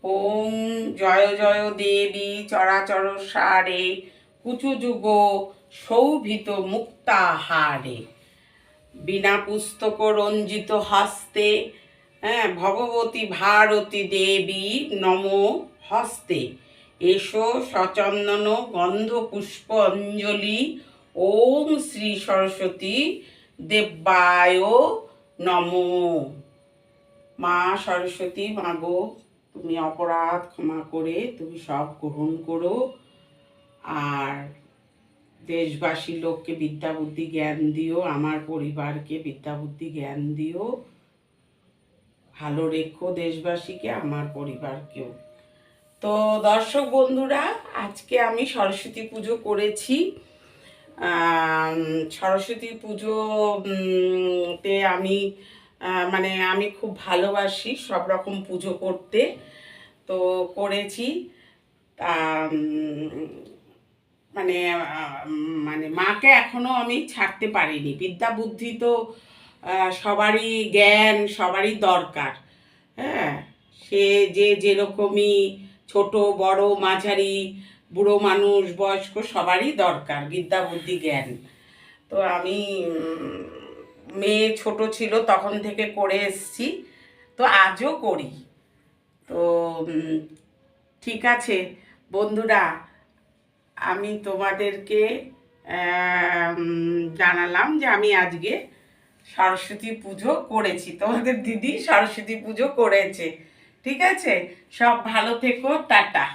ওম জয় জয় দেবী চরাচর সারে কুচুযুগ শোভিত মুক্তাহারে। বিনা পুস্তক রঞ্জিত হস্তে ভগবতী ভারতী দেবী নম হস্তে। এসো সচন্দন গন্ধ পুষ্প অঞ্জলি। ওম শ্রী সরস্বতী দেব্যায় নমো। মা সরস্বতী, মাগো তুমি অপরাধ ক্ষমা করে তুমি সব গ্রহণ করো, আর দেশবাসী লোককে বিদ্যা বুদ্ধি জ্ঞান দিও, আমার পরিবারকে বিদ্যা বুদ্ধি জ্ঞান দিও, ভালো রেখো দেশবাসীকে, আমার পরিবারকেও। তো দর্শক বন্ধুরা, আজকে আমি সরস্বতী পুজো করেছি। সরস্বতী পুজোতে আমি আমি খুব ভালোবাসি সব রকম পুজো করতে, তো করেছি। তা মাকে এখনো আমি ছাড়তে পারিনি। বিদ্যা বুদ্ধি তো সবারই জ্ঞান সবারই দরকার। হ্যাঁ, সে যে যেরকমই ছোট বড় মাঝারি বুড়ো মানুষ বয়স্ক সবারই দরকার বিদ্যা বুদ্ধি জ্ঞান। তো আমি মেয়ে ছোট ছিল তখন থেকে করে এসছি, তো আজও করি। তো ঠিক আছে বন্ধুরা, আমি তোমাদেরকে জানালাম যে আমি আজকে সরস্বতী পুজো করেছি, তোমাদের দিদি সরস্বতী পুজো করেছে। ঠিক আছে, সব ভালো থেকো, টাটা।